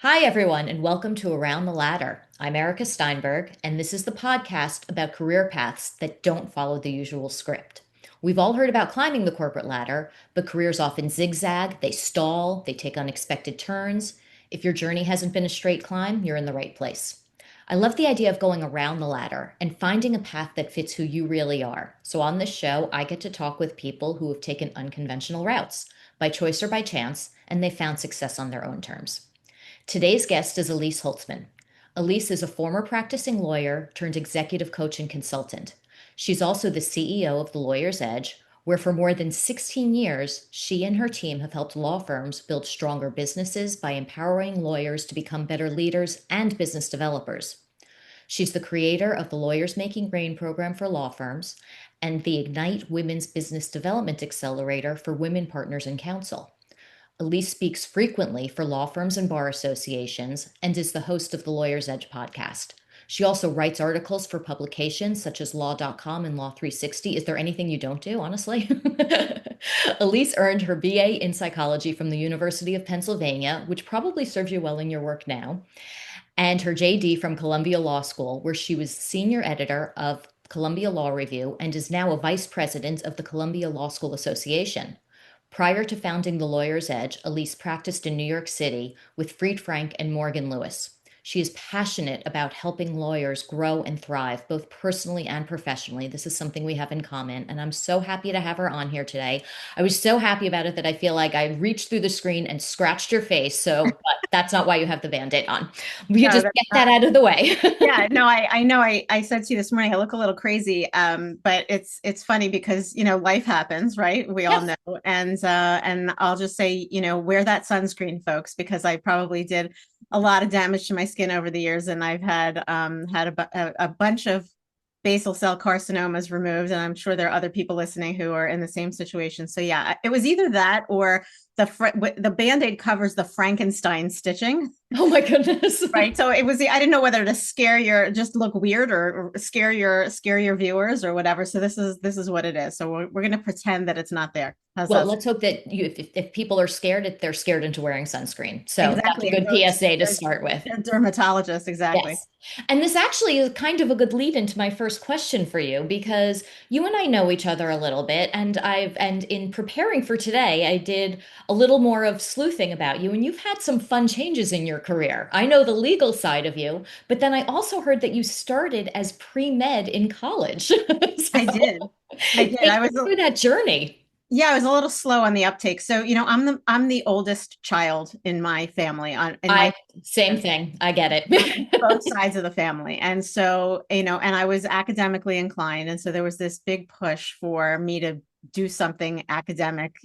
Hi, everyone, and welcome to Around the Ladder. I'm Erika Steinberg, and this is the podcast about career paths that don't follow the usual script. We've all heard about climbing the corporate ladder, but careers often zigzag, they stall, they take unexpected turns. If your journey hasn't been a straight climb, you're in the right place. I love the idea of going around the ladder and finding a path that fits who you really are. So, on this show, I get to talk with people who have taken unconventional routes, by choice or by chance, and they found success on their own terms. Today's guest is Elise Holtzman. Elise is a former practicing lawyer turned executive coach and consultant. She's also the CEO of The Lawyer's Edge, where for more than 16 years, she and her team have helped law firms build stronger businesses by empowering lawyers to become better leaders and business developers. She's the creator of the Lawyers Making Rain program for law firms and the Ignite Women's Business Development Accelerator for women partners in counsel. Elise speaks frequently for law firms and bar associations and is the host of the Lawyer's Edge podcast. She also writes articles for publications such as Law.com and Law 360. Is there anything you don't do, honestly? Elise earned her BA in psychology from the University of Pennsylvania, which probably serves you well in your work now, and her JD from Columbia Law School, where she was senior editor of Columbia Law Review and is now a vice president of the Columbia Law School Association. Prior to founding The Lawyer's Edge, Elise practiced in New York City with Fried Frank and Morgan Lewis. She is passionate about helping lawyers grow and thrive, both personally and professionally. This is something we have in common, and I'm so happy to have her on here today. I was so happy about it that I feel like I reached through the screen and scratched your face. So, but that's not why you have the Band-Aid on. We could No, just that's get that not. out of the way. Yeah, no, I know. I said to you this morning, I look a little crazy, but it's funny because life happens, right? We all Yes. know, and I'll just say, wear that sunscreen, folks, because I probably did a lot of damage to my skin over the years, and I've had a bunch of basal cell carcinomas removed, and I'm sure there are other people listening who are in the same situation. So yeah, it was either that or the Band-Aid covers the Frankenstein stitching. Oh my goodness. Right. So it was I didn't know whether to scare your just look weird or scare your viewers or whatever. So this is what it is. So we're going to pretend that it's not there. How's Well, that? let's hope that if people are scared, they're scared into wearing sunscreen. So that's a Exactly. And good go to PSA to start with. a dermatologist. Exactly. Yes. And this actually is kind of a good lead into my first question for you because you and I know each other a little bit and in preparing for today, I did a little more of sleuthing about you and you've had some fun changes in your career. I know the legal side of you, but then I also heard that you started as pre-med in college. I So did. I did. take me through that journey. Yeah, I was a little slow on the uptake. So, I'm the oldest child in my family in my I Same thing. I get on both it. sides of the family. And so, and I was academically inclined. And so there was this big push for me to do something academic,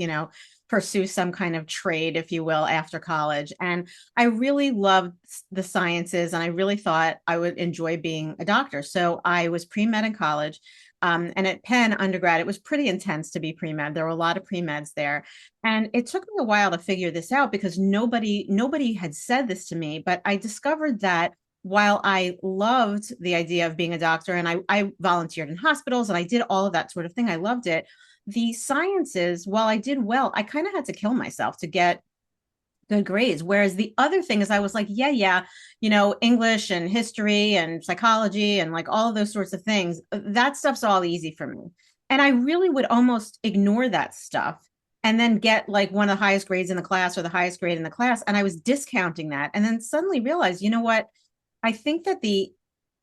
pursue some kind of trade, if you will, after college. And I really loved the sciences and I really thought I would enjoy being a doctor. So I was pre-med in college. And at Penn undergrad, it was pretty intense to be pre-med. There were a lot of pre-meds there. And it took me a while to figure this out because nobody had said this to me, but I discovered that while I loved the idea of being a doctor and I volunteered in hospitals and I did all of that sort of thing, I loved it. The sciences, while I did well, I kind of had to kill myself to get good grades. Whereas the other thing is I was like, yeah, English and history and psychology and like all of those sorts of things, that stuff's all easy for me. And I really would almost ignore that stuff and then get like one of the highest grades in the class or the highest grade in the class. And I was discounting that. And then suddenly realized, you know what? I think that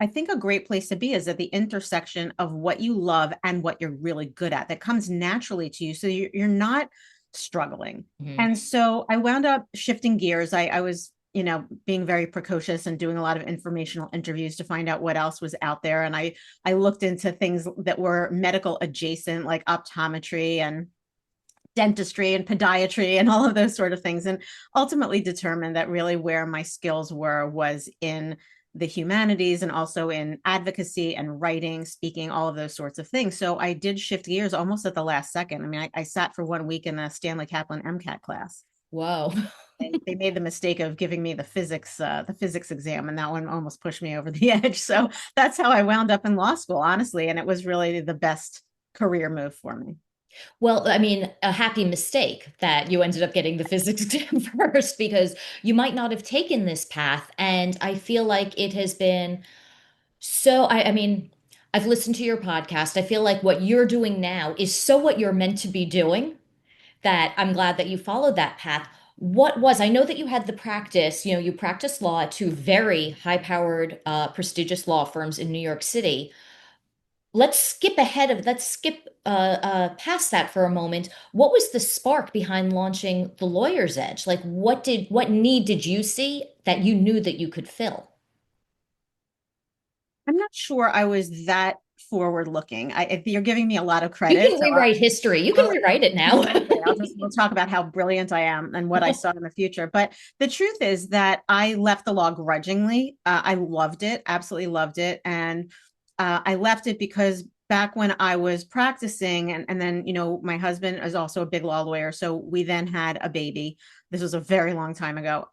I think a great place to be is at the intersection of what you love and what you're really good at that comes naturally to you. So you're not struggling. Mhm. And so I wound up shifting gears. I was, being very precocious and doing a lot of informational interviews to find out what else was out there. And I looked into things that were medical adjacent, like optometry and dentistry and podiatry and all of those sort of things. And ultimately determined that really where my skills were was in the humanities and also in advocacy and writing, speaking, all of those sorts of things. So I did shift gears almost at the last second. I mean, I sat for 1 week in the Stanley Kaplan MCAT class. Whoa. They made the mistake of giving me the physics exam, and that one almost pushed me over the edge. So that's how I wound up in law school, honestly. And it was really the best career move for me. Well, I mean, a happy mistake that you ended up getting the physics exam first because you might not have taken this path. And I feel like it has been I mean, I've listened to your podcast. I feel like what you're doing now is so what you're meant to be doing that I'm glad that you followed that path. I know that you had the practice, you practiced law at two very high-powered, prestigious law firms in New York City. Let's skip past that for a moment. What was the spark behind launching the Lawyer's Edge? Like, what need did you see that you knew that you could fill? I'm not sure I was that forward looking. You're giving me a lot of You credit. can rewrite history. You can Well, rewrite it now. exactly. We'll talk about how brilliant I am and what I saw in the future. But the truth is that I left the law grudgingly. I loved it, absolutely loved it. And I left it because back when I was practicing, and then, my husband is also a big law lawyer. So we then had a baby. This was a very long time ago.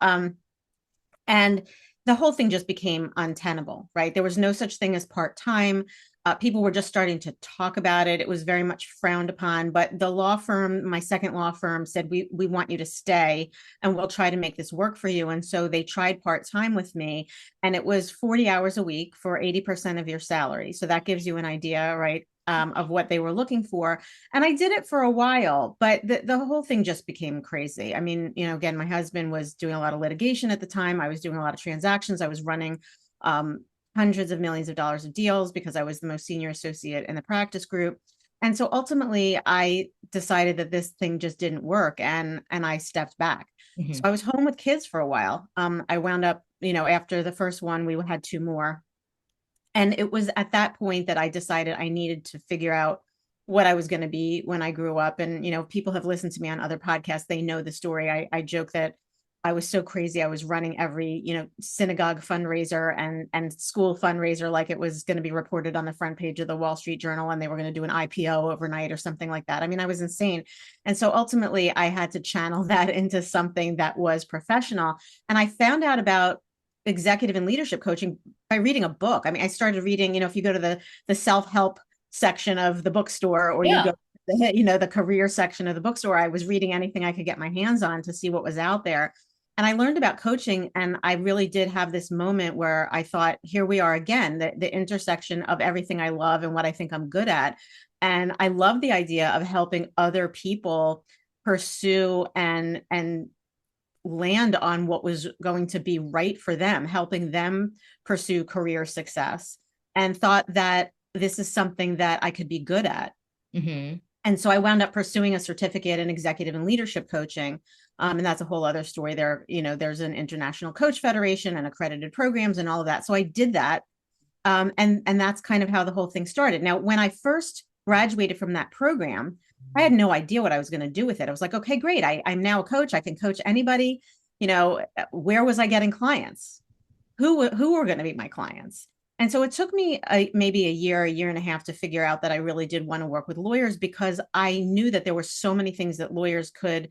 And the whole thing just became untenable, right? There was no such thing as part-time. People were just starting to talk about it. It was very much frowned upon. But the law firm, my second law firm, said, we want you to stay and we'll try to make this work for you. And so they tried part-time with me, and it was 40 hours a week for 80% of your salary. So that gives you an idea, right? Of what they were looking for. And I did it for a while, but the whole thing just became crazy. I mean, again, my husband was doing a lot of litigation at the time. I was doing a lot of transactions. I was running hundreds of millions of dollars of deals because I was the most senior associate in the practice group. And so ultimately I decided that this thing just didn't work, and I stepped back. So Mhm. I was home with kids for a while. I wound up, after the first one, we had two more. And it was at that point that I decided I needed to figure out what I was going to be when I grew up. And, people have listened to me on other podcasts. They know the story. I joke that I was so crazy. I was running every, synagogue fundraiser and school fundraiser, like it was going to be reported on the front page of the Wall Street Journal, and they were going to do an IPO overnight or something like that. I mean, I was insane. And so ultimately I had to channel that into something that was professional. And I found out about executive and leadership coaching by reading a book. I mean, I started reading, if you go to the self-help section of the bookstore, or you go Yeah. to the career section of the bookstore, I was reading anything I could get my hands on to see what was out there. And I learned about coaching, and I really did have this moment where I thought, here we are again, the intersection of everything I love and what I think I'm good at. And I love the idea of helping other people pursue and land on what was going to be right for them, helping them pursue career success, and thought that this is something that I could be good at. Hmm. And so I wound up pursuing a certificate in executive and leadership coaching. And that's a whole other story there. There's an international coach federation and accredited programs and all of that. So I did that. And that's kind of how the whole thing started. Now, when I first graduated from that program, I had no idea what I was going to do with it. I was like, okay, great. I'm now a coach. I can coach anybody. Where was I getting clients? Who were going to be my clients? And so it took me maybe a year and a half to figure out that I really did want to work with lawyers, because I knew that there were so many things that lawyers could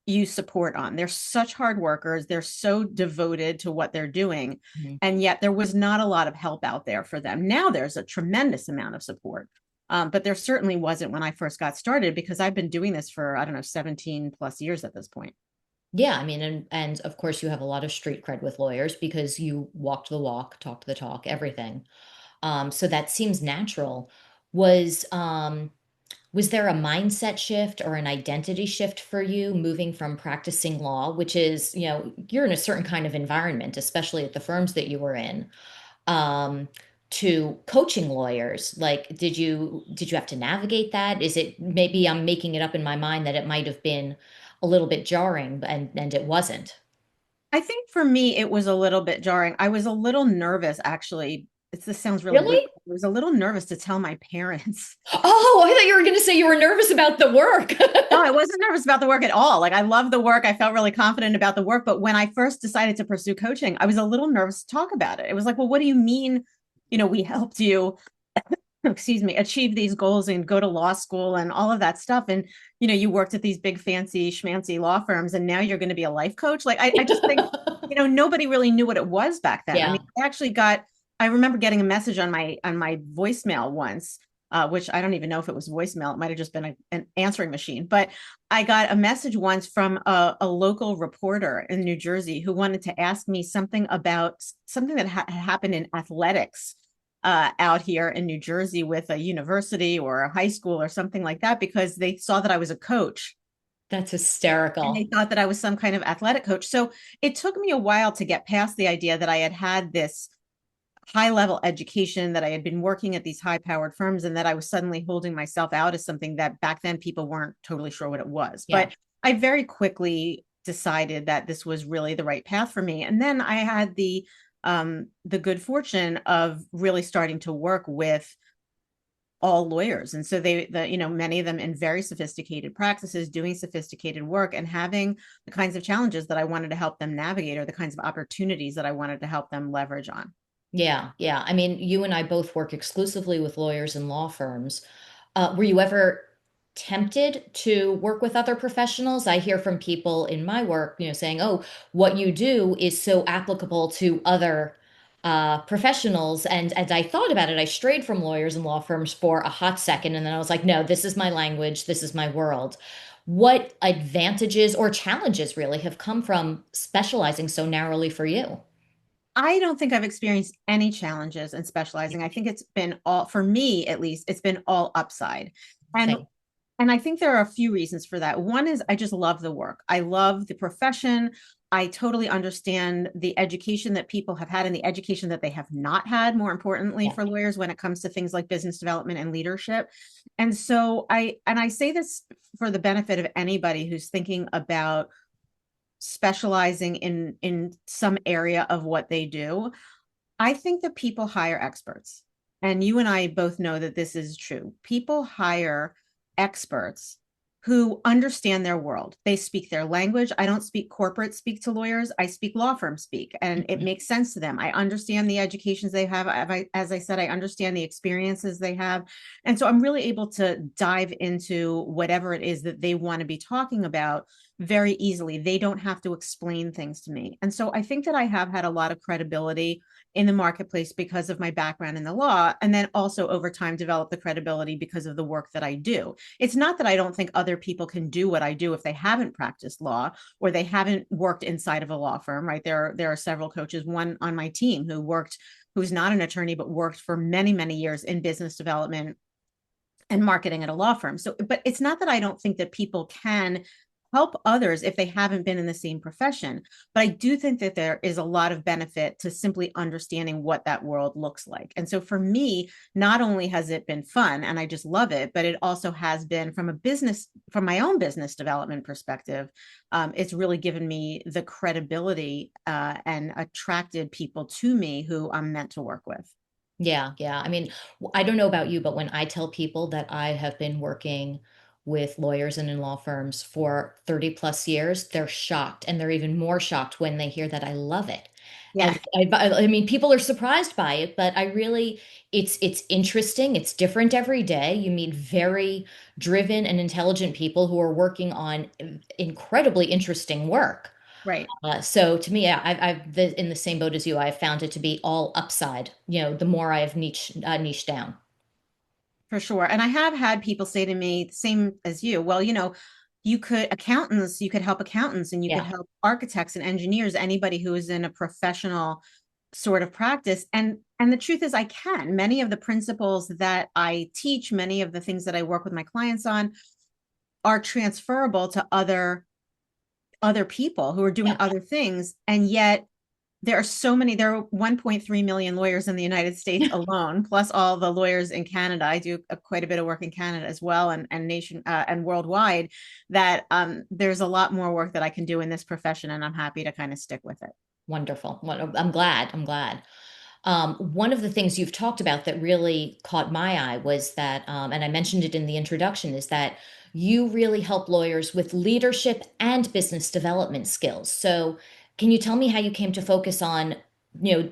use support on. They're such hard workers. They're so devoted to what they're doing. Hmm. And yet there was not a lot of help out there for them. Now there's a tremendous amount of support. But there certainly wasn't when I first got started, because I've been doing this for, I don't know, 17 plus years at this point. Yeah, I mean, and of course you have a lot of street cred with lawyers because you walked the walk, talked the talk, everything. So that seems natural. Was was there a mindset shift or an identity shift for you moving from practicing law, which is, you're in a certain kind of environment, especially at the firms that you were in, um, to coaching lawyers? Like, did you have to navigate that? Is it maybe I'm making it up in my mind that it might have been a little bit jarring and it wasn't? I think for me, it was a little bit jarring. I was a little nervous, actually. This sounds really weird. Really? I was a little nervous to tell my parents. Oh, I thought you were going to say you were nervous about the work. No, I wasn't nervous about the work at all. Like, I love the work. I felt really confident about the work. But when I first decided to pursue coaching, I was a little nervous to talk about it. It was like, well, what do you mean? We helped you, excuse me, achieve these goals and go to law school and all of that stuff. And, you worked at these big, fancy, schmancy law firms, and now you're going to be a life coach. Like, I just think, nobody really knew what it was back then. I mean, Yeah. I remember getting a message on my voicemail once, which I don't even know if it was voicemail. It might have just been an answering machine. But I got a message once from a local reporter in New Jersey who wanted to ask me something about something that happened in athletics out here in New Jersey with a university or a high school or something like that, because they saw that I was a coach That's and they hysterical. thought that I was some kind of athletic coach. So it took me a while to get past the idea that I had had this high level education, that I had been working at these high powered firms, and that I was suddenly holding myself out as something that back then people weren't totally sure what it was. Yeah. But I very quickly decided that this was really the right path for me. And then I had the good fortune of really starting to work with all lawyers. And so many of them in very sophisticated practices, doing sophisticated work and having the kinds of challenges that I wanted to help them navigate, or the kinds of opportunities that I wanted to help them leverage on. Yeah, yeah. I mean, you and I both work exclusively with lawyers and law firms. Were you ever tempted to work with other professionals? I hear from people in my work, saying, "Oh, what you do is so applicable to other professionals." And as I thought about it, I strayed from lawyers and law firms for a hot second, and then I was like, "No, this is my language. This is my world." What advantages or challenges really have come from specializing so narrowly for you? I don't think I've experienced any challenges in specializing. I think it's been all, for me at least, it's been all upside. And Same. and I think there are a few reasons for that. One is I just love the work. I love the profession. I totally understand the education that people have had and the education that they have not had, more importantly Yeah. for lawyers when it comes to things like business development and leadership. And so I say this for the benefit of anybody who's thinking about specializing in some area of what they do. I think that people hire experts. And you and I both know that this is true. People hire experts who understand their world. They speak their language. I don't speak corporate speak to lawyers. I speak law firm speak, and it Mhm. makes sense to them. I understand the educations they have. As I said, I understand the experiences they have. And so I'm really able to dive into whatever it is that they want to be talking about very easily. They don't have to explain things to me. And so I think that I have had a lot of credibility in the marketplace because of my background in the law, and then also over time develop the credibility because of the work that I do. It's not that I don't think other people can do what I do if they haven't practiced law or they haven't worked inside of a law firm, right? There are several coaches, one on my team who's not an attorney but worked for many years in business development and marketing at a law firm. So, but it's not that I don't think that people can help others if they haven't been in the same profession. But I do think that there is a lot of benefit to simply understanding what that world looks like. And so for me, not only has it been fun and I just love it, but it also has been from my own business development perspective, it's really given me the credibility and attracted people to me who I'm meant to work with. Yeah, yeah. I mean, I don't know about you, but when I tell people that I have been working with lawyers and in law firms for 30 plus years, they're shocked. And they're even more shocked when they hear that I love it. Yeah, And I mean, people are surprised by it, but I really, it's interesting. It's different every day. You meet very driven and intelligent people who are working on incredibly interesting work. right. So to me, in the same boat as you. I've found it to be all upside. The more I've niched down. For sure. And I have had people say to me, same as you, well, you could help accountants and you could Yeah, help architects and engineers, anybody who is in a professional sort of practice. And the truth is I can. Many of the principles that I teach, many of the things that I work with my clients on are transferable to other people who are doing yeah, other things. And yet there are 1.3 million lawyers in the United States alone, plus all the lawyers in Canada. I do quite a bit of work in Canada as well, and worldwide. That there's a lot more work that I can do in this profession, and I'm happy to kind of stick with it. wonderful. I'm glad. I'm glad. One of the things you've talked about that really caught my eye was that, and I mentioned it in the introduction, is that you really help lawyers with leadership and business development skills. So, can you tell me how you came to focus on,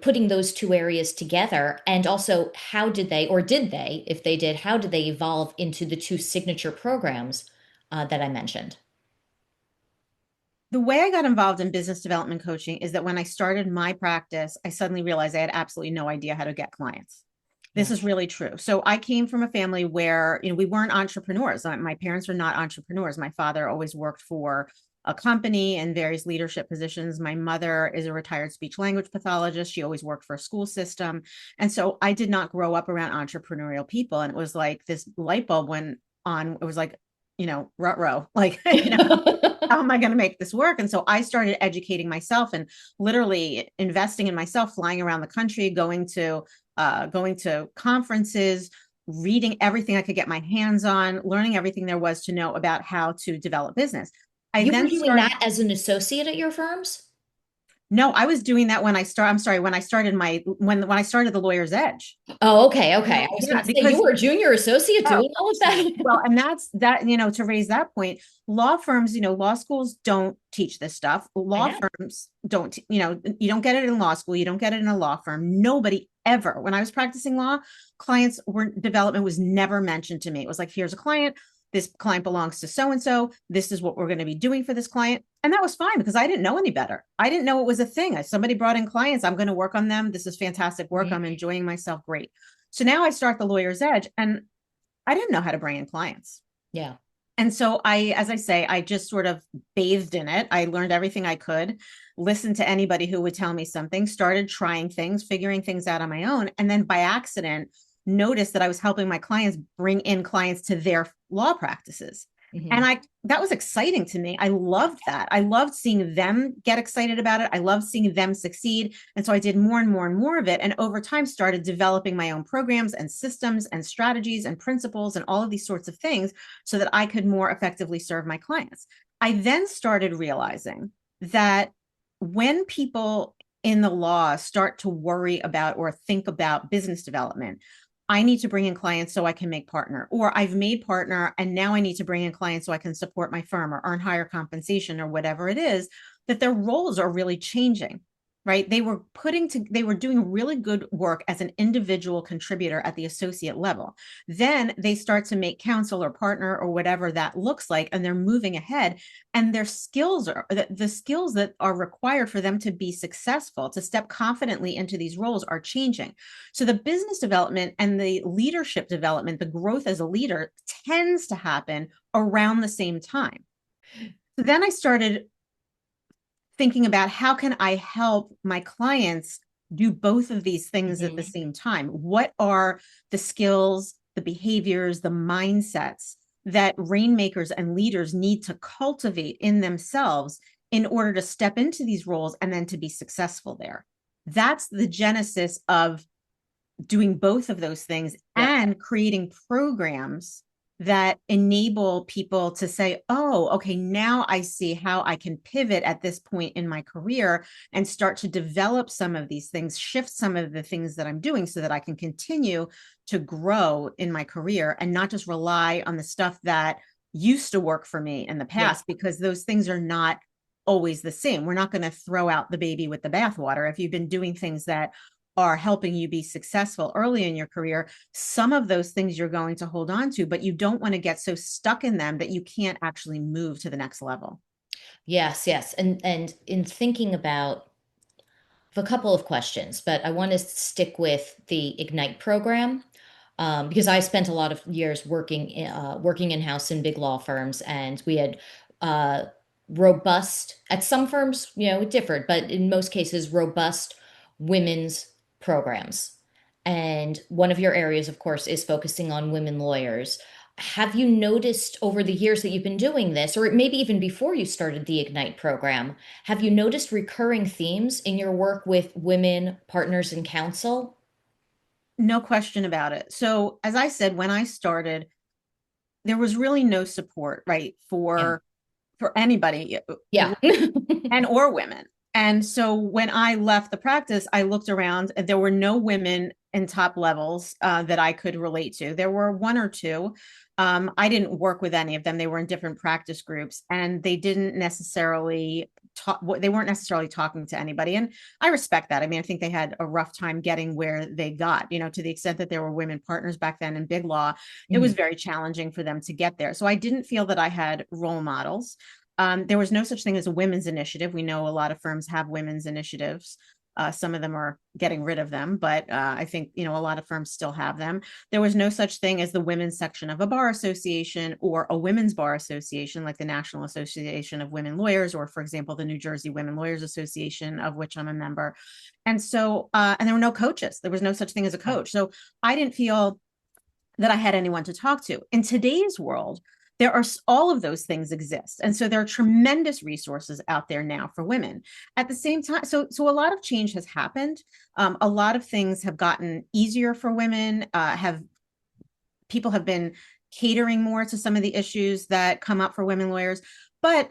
putting those two areas together, and also how did they, or did they, if they did, how did they evolve into the two signature programs that I mentioned? The way I got involved in business development coaching is that when I started my practice, I suddenly realized I had absolutely no idea how to get clients. This Yeah. is really true. So I came from a family where, we weren't entrepreneurs. My parents are not entrepreneurs. My father always worked for a company in various leadership positions. My mother is a retired speech language pathologist. She always worked for a school system. And so I did not grow up around entrepreneurial people. And it was like this light bulb went on. It was like, rut row, like, how am I going to make this work? And so I started educating myself and literally investing in myself, flying around the country, going to conferences, reading everything I could get my hands on, learning everything there was to know about how to develop business. I You were then doing started. that as an associate at your firms? No, I was doing that when I start. I'm sorry, when I started when I started the Lawyer's Edge. Oh, okay, okay. I was going Yeah, to say you because were a junior associate oh, doing all of yeah. Well, that. and that's that, to raise that point, law firms, law schools don't teach this stuff. I Law know. firms don't, you don't get it in law school. You don't get it in a law firm. Nobody ever, when I was practicing law, development was never mentioned to me. It was like, here's a client. This client belongs to so and so. This is what we're going to be doing for this client. And that was fine because I didn't know any better. I didn't know it was a thing. Somebody brought in clients. I'm going to work on them. This is fantastic work. Mhm. I'm enjoying myself. Great. So now I start the Lawyer's Edge, and I didn't know how to bring in clients. Yeah. And so as I say, I just sort of bathed in it. I learned everything I could, listened to anybody who would tell me something, started trying things, figuring things out on my own. And then by accident, noticed that I was helping my clients bring in clients to their law practices. And Hmm. that was exciting to me. I loved that. I loved seeing them get excited about it. I loved seeing them succeed. And so I did more and more and more of it. And over time started developing my own programs and systems and strategies and principles and all of these sorts of things so that I could more effectively serve my clients. I then started realizing that when people in the law start to worry about or think about business development, I need to bring in clients so I can make partner, or I've made partner and now I need to bring in clients so I can support my firm or earn higher compensation or whatever it is, that their roles are really changing, right? They were doing really good work as an individual contributor at the associate level. Then they start to make counsel or partner or whatever that looks like, and they're moving ahead, and their skills are the skills that are required for them to be successful, to step confidently into these roles are changing. So the business development and the leadership development, the growth as a leader tends to happen around the same time. So then I started thinking about how can I help my clients do both of these things at the Hmm. same time? What are the skills, the behaviors, the mindsets that rainmakers and leaders need to cultivate in themselves in order to step into these roles and then to be successful there? That's the genesis of doing both of those things Yep. and creating programs that enable people to say, oh, okay, now I see how I can pivot at this point in my career and start to develop some of these things, shift some of the things that I'm doing so that I can continue to grow in my career and not just rely on the stuff that used to work for me in the Yeah. past, because those things are not always the same. We're not going to throw out the baby with the bathwater. If you've been doing things that are helping you be successful early in your career, some of those things you're going to hold on to, but you don't want to get so stuck in them that you can't actually move to the next level. Yes, yes. And in thinking about a couple of questions, but I want to stick with the Ignite program, because I spent a lot of years working in-house in big law firms, and we had uh, robust, at some firms, it differed, but in most cases, robust women's programs. And one of your areas, of course, is focusing on women lawyers. Have you noticed over the years that you've been doing this, or maybe even before you started the Ignite program, have you noticed recurring themes in your work with women partners in counsel? No question about it. So, as I said, when I started, there was really no support, right, Yeah. for anybody, Yeah. and or women. And so when I left the practice, I looked around and there were no women in top levels that I could relate to. There were one or two. I didn't work with any of them. They were in different practice groups and they didn't necessarily talk, they weren't necessarily talking to anybody. And I respect that. I mean, I think they had a rough time getting where they got, to the extent that there were women partners back then in big law, it was Mhm. very challenging for them to get there. So I didn't feel that I had role models. There was no such thing as a women's initiative. We know a lot of firms have women's initiatives. Some of them are getting rid of them, but I think, a lot of firms still have them. There was no such thing as the women's section of a bar association or a women's bar association, like the National Association of Women Lawyers, or, for example, the New Jersey Women Lawyers Association, of which I'm a member. And so, and there were no coaches. There was no such thing as a coach. So I didn't feel that I had anyone to talk to. In today's world, there are all of those things exist. And so there are tremendous resources out there now for women. At the same time, so a lot of change has happened. A lot of things have gotten easier for women. Have People have been catering more to some of the issues that come up for women lawyers, but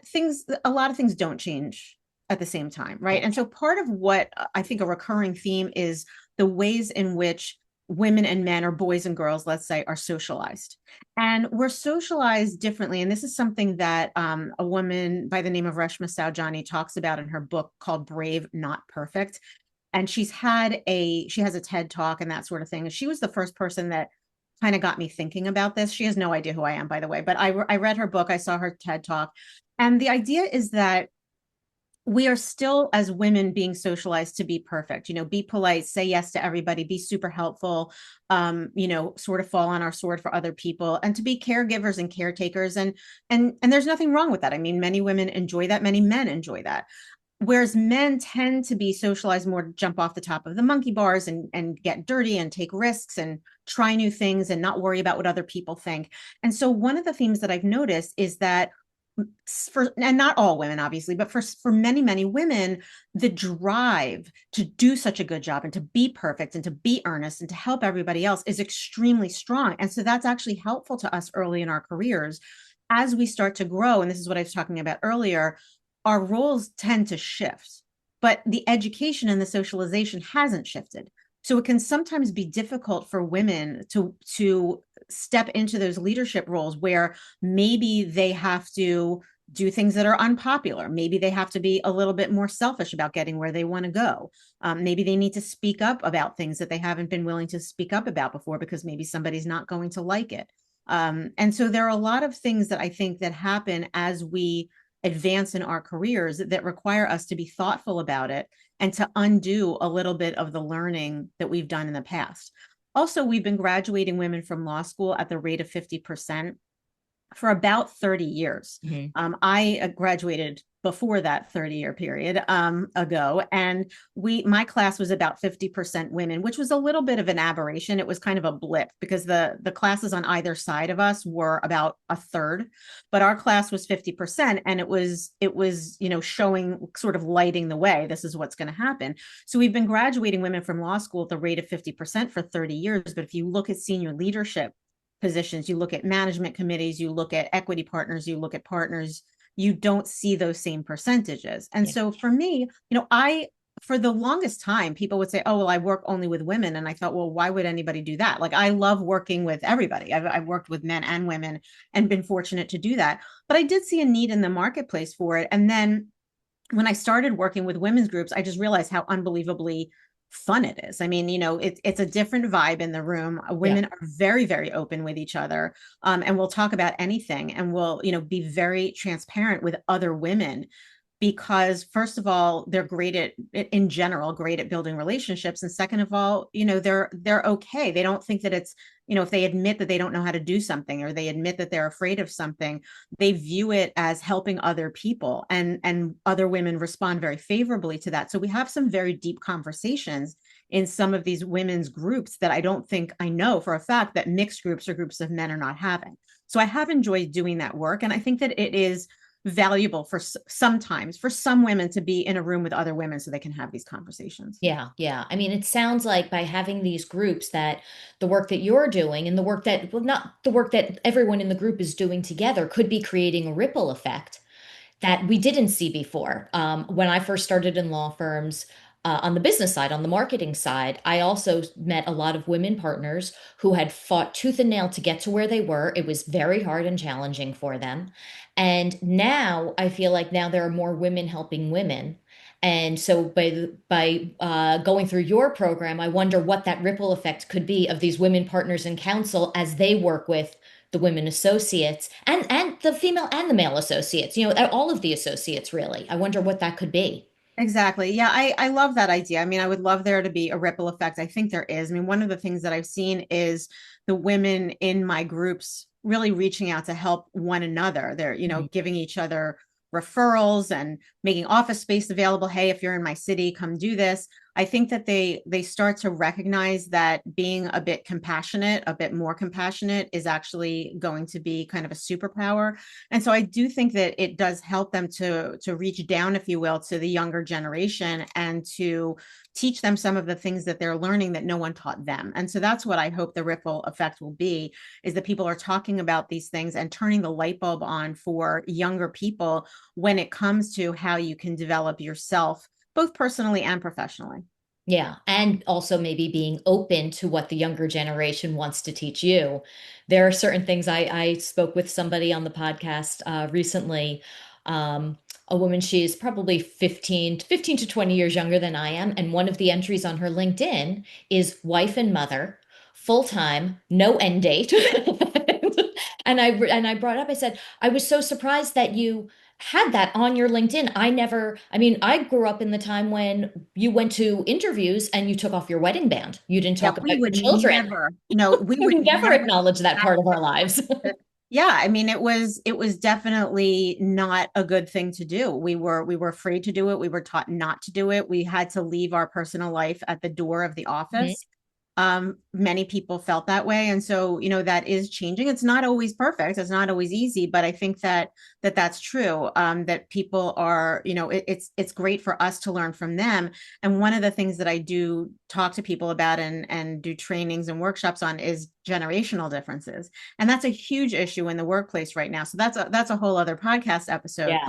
a lot of things don't change at the same time, right? And so part of what I think a recurring theme is the ways in which women and men, or boys and girls, let's say, are socialized. And we're socialized differently. And this is something that a woman by the name of Reshma Saujani talks about in her book called Brave, Not Perfect. And she has a TED talk and that sort of thing. And she was the first person that kind of got me thinking about this. She has no idea who I am, by the way, but I read her book, I saw her TED talk. And the idea is that we are still, as women, being socialized to be perfect, be polite, say yes to everybody, be super helpful, sort of fall on our sword for other people, and to be caregivers and caretakers. And there's nothing wrong with that. I mean, many women enjoy that, many men enjoy that. Whereas men tend to be socialized more to jump off the top of the monkey bars and get dirty and take risks and try new things and not worry about what other people think. And so one of the themes that I've noticed is that and not all women, obviously, but for many women, the drive to do such a good job and to be perfect and to be earnest and to help everybody else is extremely strong. And so that's actually helpful to us early in our careers. As we start to grow, and this is what I was talking about earlier, our roles tend to shift, but the education and the socialization hasn't shifted. So it can sometimes be difficult for women to step into those leadership roles where maybe they have to do things that are unpopular. Maybe they have to be a little bit more selfish about getting where they want to go. Maybe they need to speak up about things that they haven't been willing to speak up about before because maybe somebody's not going to like it. And so there are a lot of things that I think that happen as we advance in our careers that require us to be thoughtful about it and to undo a little bit of the learning that we've done in the past. Also, we've been graduating women from law school at the rate of 50% for about 30 years. I graduated before that 30-year period ago, and my class was about 50% women, which was a little bit of an aberration. It was kind of a blip because the classes on either side of us were about a third, but our class was 50%, and it was showing, sort of lighting the way. This is what's going to happen. So we've been graduating women from law school at the rate of 50% for 30 years. But if you look at senior leadership positions, you look at management committees, you look at equity partners, you look at partners, you don't see those same percentages. And so for me, for the longest time, people would say, oh, well, I work only with women. And I thought, well, why would anybody do that? Like, I love working with everybody. I've worked with men and women and been fortunate to do that. But I did see a need in the marketplace for it. And then when I started working with women's groups, I just realized how unbelievably fun it is. I mean, it's a different vibe in the room. Women are very, very open with each other, and we'll talk about anything, and we'll, be very transparent with other women, because first of all, they're in general, great at building relationships. And second of all, they're okay. They don't think that it's, if they admit that they don't know how to do something, or they admit that they're afraid of something, they view it as helping other people, and other women respond very favorably to that. So we have some very deep conversations in some of these women's groups that I know for a fact that mixed groups or groups of men are not having. So I have enjoyed doing that work. And I think that it is valuable sometimes for some women to be in a room with other women so they can have these conversations. Yeah. I mean, it sounds like by having these groups, that the work that you're doing and the work that, well, not the work that everyone in the group is doing together, could be creating a ripple effect that we didn't see before. When I first started in law firms, on the business side, on the marketing side, I also met a lot of women partners who had fought tooth and nail to get to where they were. It was very hard and challenging for them. And now I feel like now there are more women helping women. And so by going through your program, I wonder what that ripple effect could be of these women partners in council as they work with the women associates and the female and the male associates, all of the associates really. I wonder what that could be. Exactly. Yeah, I love that idea. I mean, I would love there to be a ripple effect. I think there is. I mean, one of the things that I've seen is the women in my groups really reaching out to help one another. They're, Mhm. giving each other referrals and making office space available. Hey, if you're in my city, come do this. I think that they start to recognize that being a bit compassionate, a bit more compassionate is actually going to be kind of a superpower. And so I do think that it does help them to reach down, if you will, to the younger generation and to teach them some of the things that they're learning that no one taught them. And so that's what I hope the ripple effect will be, is that people are talking about these things and turning the light bulb on for younger people when it comes to how you can develop yourself, both personally and professionally. Yeah. And also maybe being open to what the younger generation wants to teach you. There are certain things I spoke with somebody on the podcast recently. A woman, she is probably 15 to 20 years younger than I am. And one of the entries on her LinkedIn is wife and mother, full time, no end date. And I brought up, I said, I was so surprised that you had that on your LinkedIn. I mean, I grew up in the time when you went to interviews and you took off your wedding band. You didn't Yeah, talk about we your would children. never, no, we would We never never acknowledge that part of our lives. yeah, I mean it was definitely not a good thing to do. We were afraid to do it. We were taught not to do it. We had to leave our personal life at the door of the Mhm. office. Many people felt that way, and so that is changing. It's not always perfect, it's not always easy, but I think that's true. That people are, it's great for us to learn from them. And one of the things that I do talk to people about and do trainings and workshops on is generational differences, and that's a huge issue in the workplace right now. So that's a whole other podcast episode, Yeah.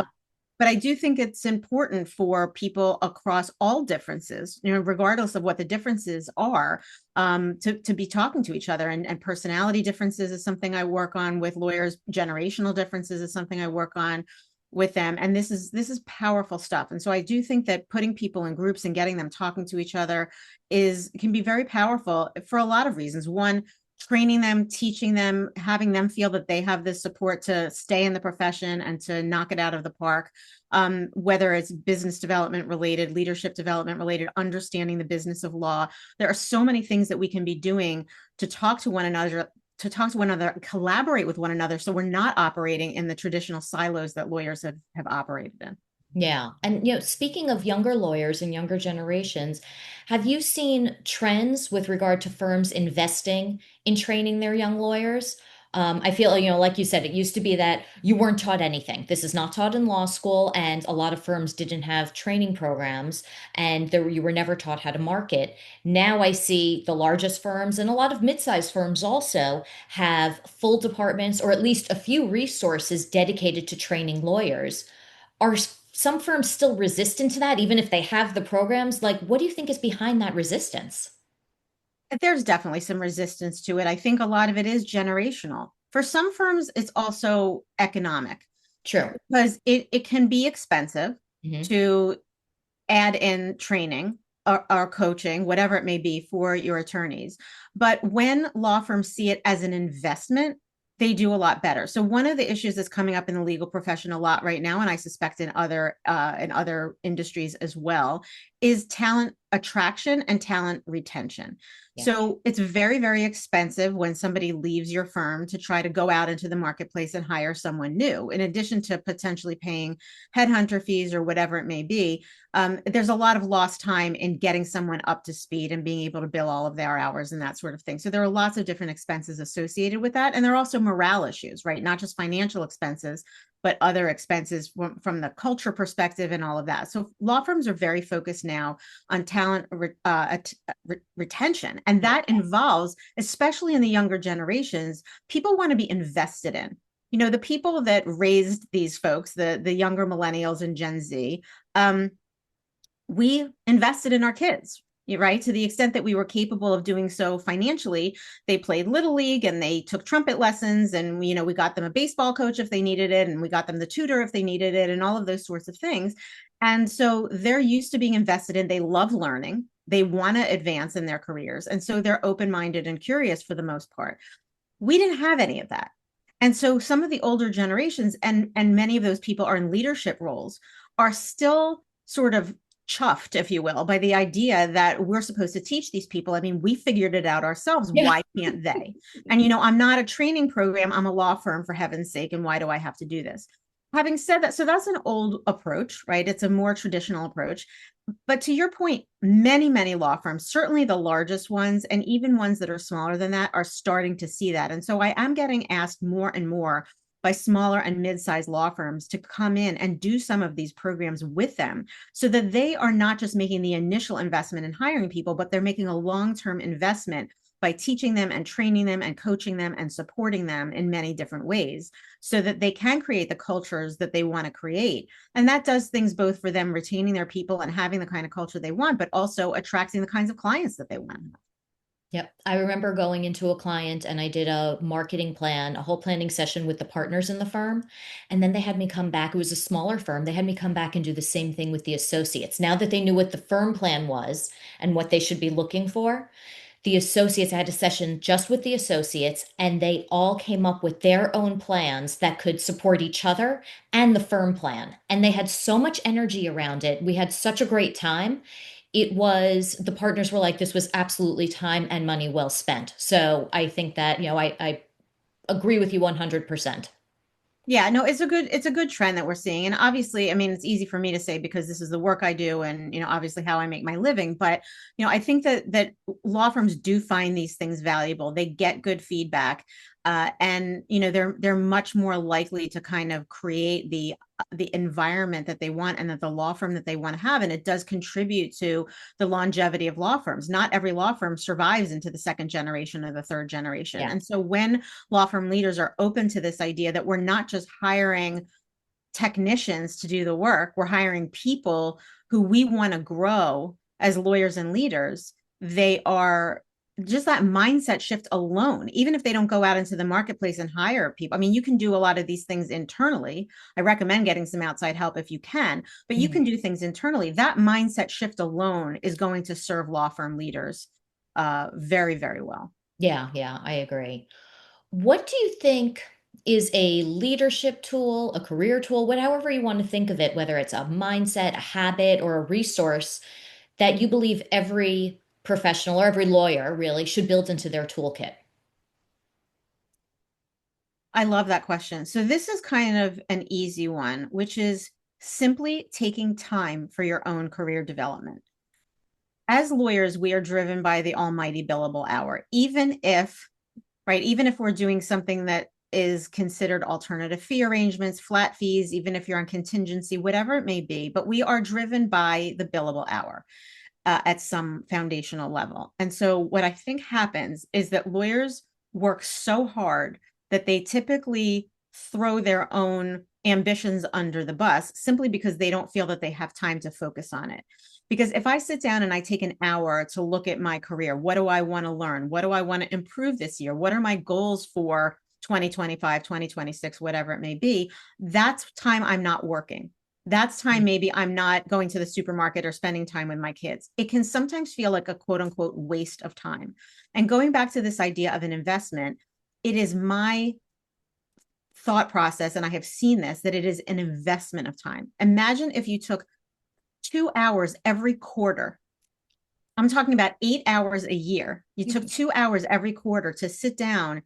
but I do think it's important for people across all differences, regardless of what the differences are, to be talking to each other. And personality differences is something I work on with lawyers. Generational differences is something I work on with them. And this is powerful stuff. And so I do think that putting people in groups and getting them talking to each other can be very powerful for a lot of reasons. One, training them, teaching them, having them feel that they have this support to stay in the profession and to knock it out of the park, whether it's business development related, leadership development related, understanding the business of law. There are so many things that we can be doing to talk to one another, collaborate with one another, so we're not operating in the traditional silos that lawyers have operated in. Yeah. And, speaking of younger lawyers and younger generations, have you seen trends with regard to firms investing in training their young lawyers? I feel, like you said, it used to be that you weren't taught anything. This is not taught in law school, and a lot of firms didn't have training programs, and you were never taught how to market. Now I see the largest firms and a lot of mid-sized firms also have full departments or at least a few resources dedicated to training lawyers. Are some firms still resistant to that, even if they have the programs? Like, what do you think is behind that resistance? There's definitely some resistance to it. I think a lot of it is generational. For some firms, it's also economic, True. because it can be expensive Hmm. to add in training or coaching, whatever it may be, for your attorneys. But when law firms see it as an investment, they do a lot better. So one of the issues that's coming up in the legal profession a lot right now, and I suspect in other industries as well, is talent attraction and talent retention. Yeah. So it's very, very expensive when somebody leaves your firm to try to go out into the marketplace and hire someone new, in addition to potentially paying headhunter fees or whatever it may be. There's a lot of lost time in getting someone up to speed and being able to bill all of their hours and that sort of thing. So there are lots of different expenses associated with that. And there are also morale issues, right? Not just financial expenses, but other expenses from the culture perspective and all of that. So law firms are very focused now on talent retention. And that involves, especially in the younger generations, people want to be invested in. The people that raised these folks, the younger millennials and Gen Z, we invested in our kids, right? To the extent that we were capable of doing so financially. They played little league and they took trumpet lessons, and we got them a baseball coach if they needed it, and we got them the tutor if they needed it, and all of those sorts of things. And so they're used to being invested in. They love learning. They want to advance in their careers, and so they're open-minded and curious for the most part. We didn't have any of that. And so some of the older generations, and many of those people are in leadership roles, are still sort of chuffed, if you will, by the idea that we're supposed to teach these people. I mean, we figured it out ourselves. Yeah. Why can't they? And, I'm not a training program. I'm a law firm, for heaven's sake. And why do I have to do this? Having said that, so that's an old approach, right? It's a more traditional approach. But to your point, many, many law firms, certainly the largest ones, and even ones that are smaller than that, are starting to see that. And so I am getting asked more and more by smaller and mid-sized law firms to come in and do some of these programs with them, so that they are not just making the initial investment in hiring people, but they're making a long-term investment by teaching them and training them and coaching them and supporting them in many different ways, so that they can create the cultures that they want to create. And that does things both for them retaining their people and having the kind of culture they want, but also attracting the kinds of clients that they want. Yep. I remember going into a client and I did a marketing plan, a whole planning session with the partners in the firm. And then they had me come back. It was a smaller firm. They had me come back and do the same thing with the associates. Now that they knew what the firm plan was and what they should be looking for, the associates, I had a session just with the associates, and they all came up with their own plans that could support each other and the firm plan. And they had so much energy around it. We had such a great time. It was, the partners were like, this was absolutely time and money well spent. So I think that, I agree with you 100%. Yeah, no, it's a good trend that we're seeing. And obviously, I mean, it's easy for me to say because this is the work I do and, obviously how I make my living. But, I think that law firms do find these things valuable. They get good feedback. And they're much more likely to kind of create the environment that they want and that the law firm that they want to have. And it does contribute to the longevity of law firms. Not every law firm survives into the second generation or the third generation. Yeah. And so when law firm leaders are open to this idea that we're not just hiring technicians to do the work, we're hiring people who we want to grow as lawyers and leaders, they are just that mindset shift alone, even if they don't go out into the marketplace and hire people. I mean, you can do a lot of these things internally. I recommend getting some outside help if you can, but you can Mhm. do things internally. That mindset shift alone is going to serve law firm leaders very, very well. Yeah, yeah, I agree. What do you think is a leadership tool, a career tool, whatever you want to think of it, whether it's a mindset, a habit, or a resource that you believe every professional or every lawyer really should build into their toolkit? I love that question. So this is kind of an easy one, which is simply taking time for your own career development. As lawyers, we are driven by the almighty billable hour, even if we're doing something that is considered alternative fee arrangements, flat fees, even if you're on contingency, whatever it may be, but we are driven by the billable hour at some foundational level. And so what I think happens is that lawyers work so hard that they typically throw their own ambitions under the bus simply because they don't feel that they have time to focus on it. Because if I sit down and I take an hour to look at my career, what do I want to learn? What do I want to improve this year? What are my goals for 2025, 2026, whatever it may be? That's time I'm not working. That's time maybe I'm not going to the supermarket or spending time with my kids. It can sometimes feel like a quote unquote waste of time. And going back to this idea of an investment, it is my thought process, and I have seen this, that it is an investment of time. Imagine if you took 2 hours every quarter. I'm talking about 8 hours a year. You took 2 hours every quarter to sit down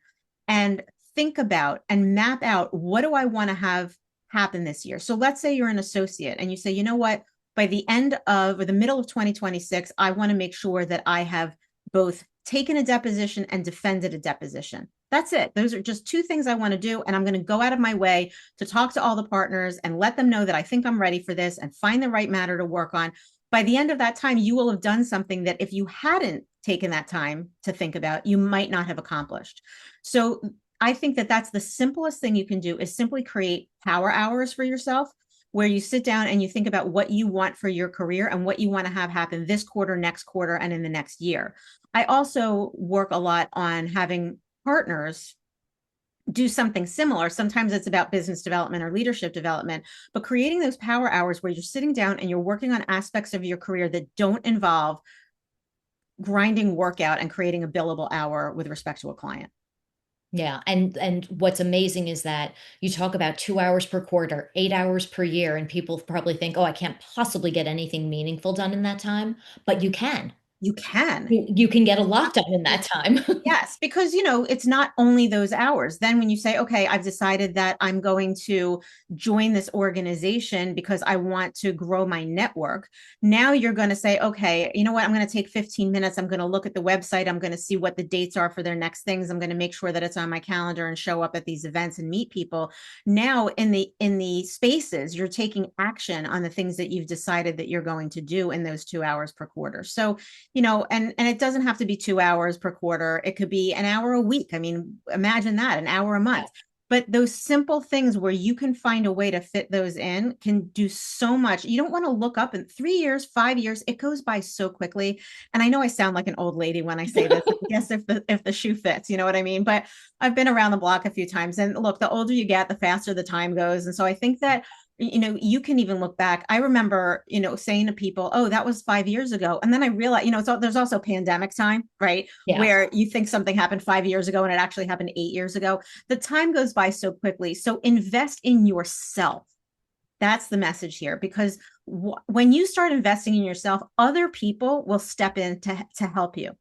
and think about and map out, what do I want to have happen this year? So let's say you're an associate and you say, you know what, by the end of or the middle of 2026, I want to make sure that I have both taken a deposition and defended a deposition. That's it. Those are just two things I want to do. And I'm going to go out of my way to talk to all the partners and let them know that I think I'm ready for this and find the right matter to work on. By the end of that time, you will have done something that if you hadn't taken that time to think about, you might not have accomplished. So I think that that's the simplest thing you can do, is simply create power hours for yourself, where you sit down and you think about what you want for your career and what you want to have happen this quarter, next quarter, and in the next year. I also work a lot on having partners do something similar. Sometimes it's about business development or leadership development, but creating those power hours where you're sitting down and you're working on aspects of your career that don't involve grinding work out and creating a billable hour with respect to a client. Yeah. And what's amazing is that you talk about 2 hours per quarter, 8 hours per year, and people probably think, oh, I can't possibly get anything meaningful done in that time, but you can. You can. You can get a lot done in that time. Yes, because it's not only those hours. Then when you say, okay, I've decided that I'm going to join this organization because I want to grow my network. Now you're going to say, okay, you know what? I'm going to take 15 minutes. I'm going to look at the website. I'm going to see what the dates are for their next things. I'm going to make sure that it's on my calendar and show up at these events and meet people. Now in the spaces, you're taking action on the things that you've decided that you're going to do in those 2 hours per quarter. So and it doesn't have to be 2 hours per quarter. It could be an hour a week. I mean, imagine that, an hour a month. But those simple things where you can find a way to fit those in can do so much. You don't want to look up in 3 years, 5 years. It goes by so quickly. And I know I sound like an old lady when I say this. I guess if the shoe fits, you know what I mean? But I've been around the block a few times. And look, the older you get, the faster the time goes. And so I think that you can even look back. I remember, saying to people, oh, that was 5 years ago. And then I realized, there's also pandemic time, right? Yeah. Where you think something happened 5 years ago and it actually happened 8 years ago. The time goes by so quickly. So invest in yourself. That's the message here, because when you start investing in yourself, other people will step in to help you.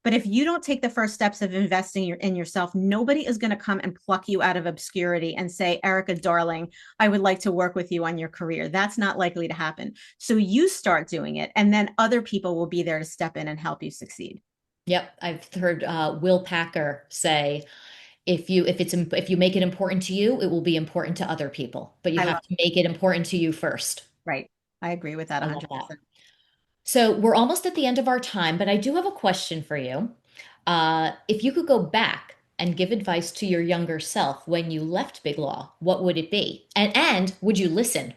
But if you don't take the first steps of investing in yourself, nobody is going to come and pluck you out of obscurity and say, Erika, darling, I would like to work with you on your career. That's not likely to happen. So you start doing it, and then other people will be there to step in and help you succeed. Yep. I've heard Will Packer say, if you make it important to you, it will be important to other people, but you I have love to make it important to you first. Right. I agree with that I love that. 100%. So we're almost at the end of our time, but I do have a question for you. If you could go back and give advice to your younger self when you left Big Law, what would it be? And would you listen?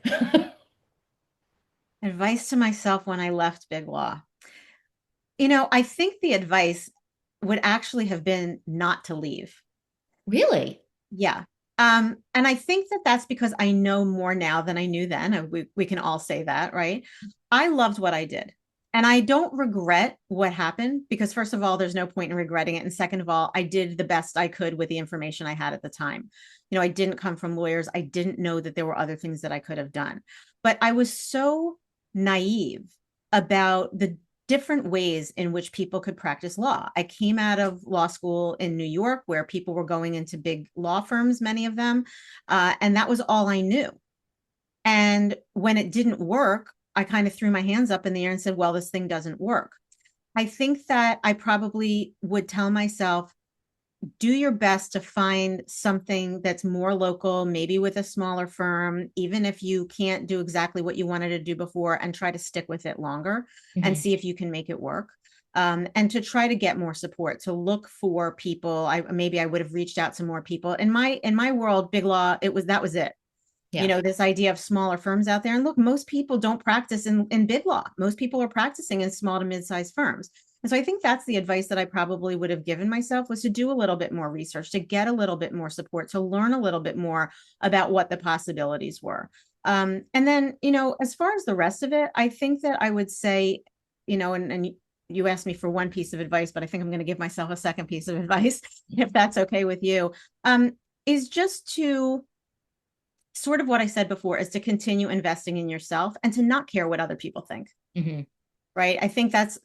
Advice to myself when I left Big Law. I think the advice would actually have been not to leave. Really? Yeah. And I think that that's because I know more now than I knew then. We can all say that, right? I loved what I did. And I don't regret what happened because, first of all, there's no point in regretting it. And second of all, I did the best I could with the information I had at the time. I didn't come from lawyers. I didn't know that there were other things that I could have done. But I was so naive about the different ways in which people could practice law. I came out of law school in New York where people were going into big law firms, many of them, and that was all I knew. And when it didn't work, I kind of threw my hands up in the air and said, well, this thing doesn't work. I think that I probably would tell myself, do your best to find something that's more local, maybe with a smaller firm, even if you can't do exactly what you wanted to do before, and try to stick with it longer and Mhm. see if you can make it work. And to try to get more support, to look for people. I would have reached out to more people. In my world, Big Law, that was it. Yeah. This idea of smaller firms out there. And look, most people don't practice in big law. Most people are practicing in small to mid-sized firms. And so I think that's the advice that I probably would have given myself, was to do a little bit more research, to get a little bit more support, to learn a little bit more about what the possibilities were. And then, as far as the rest of it, I think that I would say, and you asked me for one piece of advice, but I think I'm going to give myself a second piece of advice, if that's okay with you, is just to sort of what I said before, is to continue investing in yourself and to not care what other people think. Hmm. Right. I think that's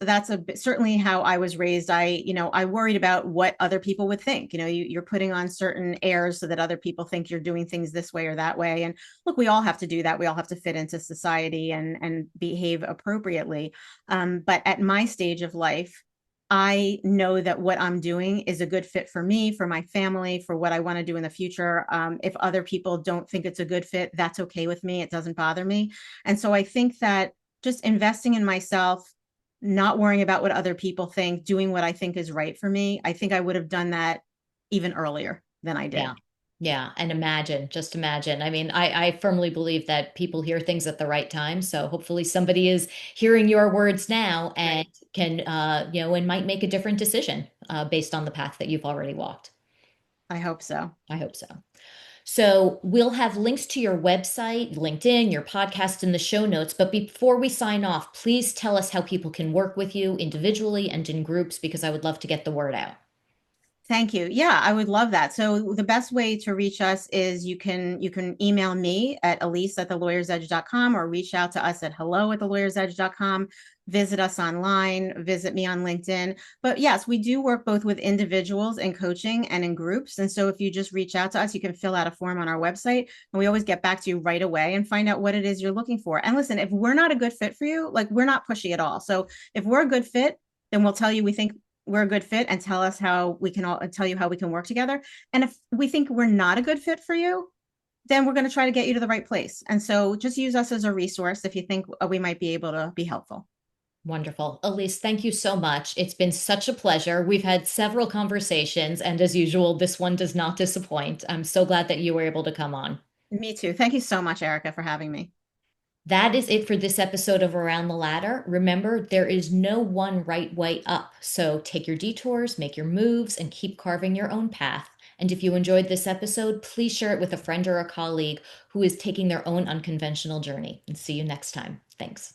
certainly how I was raised. I worried about what other people would think. You're putting on certain airs so that other people think you're doing things this way or that way. And look, we all have to do that. We all have to fit into society and behave appropriately. But at my stage of life, I know that what I'm doing is a good fit for me, for my family, for what I want to do in the future. If other people don't think it's a good fit, that's okay with me. It doesn't bother me. And so I think that just investing in myself, not worrying about what other people think, doing what I think is right for me, I think I would have done that even earlier than I Yeah. did. Yeah. And imagine, just imagine. I mean, I firmly believe that people hear things at the right time. So hopefully somebody is hearing your words now and Right. can, and might make a different decision based on the path that you've already walked. I hope so. I hope so. So we'll have links to your website, LinkedIn, your podcast in the show notes. But before we sign off, please tell us how people can work with you individually and in groups, because I would love to get the word out. Thank you. Yeah, I would love that. So the best way to reach us is you can email me at Elise at thelawyersedge.com or reach out to us at hello at thelawyersedge.com. Visit us online, visit me on LinkedIn. But yes, we do work both with individuals in coaching and in groups. And so if you just reach out to us, you can fill out a form on our website and we always get back to you right away and find out what it is you're looking for. And listen, if we're not a good fit for you, like we're not pushy at all. So if we're a good fit, then we'll tell you we think we're a good fit and tell us how we can all tell you how we can work together. And if we think we're not a good fit for you, then we're going to try to get you to the right place. And so just use us as a resource if you think we might be able to be helpful. Wonderful. Elise, thank you so much. It's been such a pleasure. We've had several conversations, and as usual, this one does not disappoint. I'm so glad that you were able to come on. Me too. Thank you so much, Erika, for having me. That is it for this episode of Around the Ladder. Remember, there is no one right way up. So take your detours, make your moves, and keep carving your own path. And if you enjoyed this episode, please share it with a friend or a colleague who is taking their own unconventional journey. And see you next time. Thanks.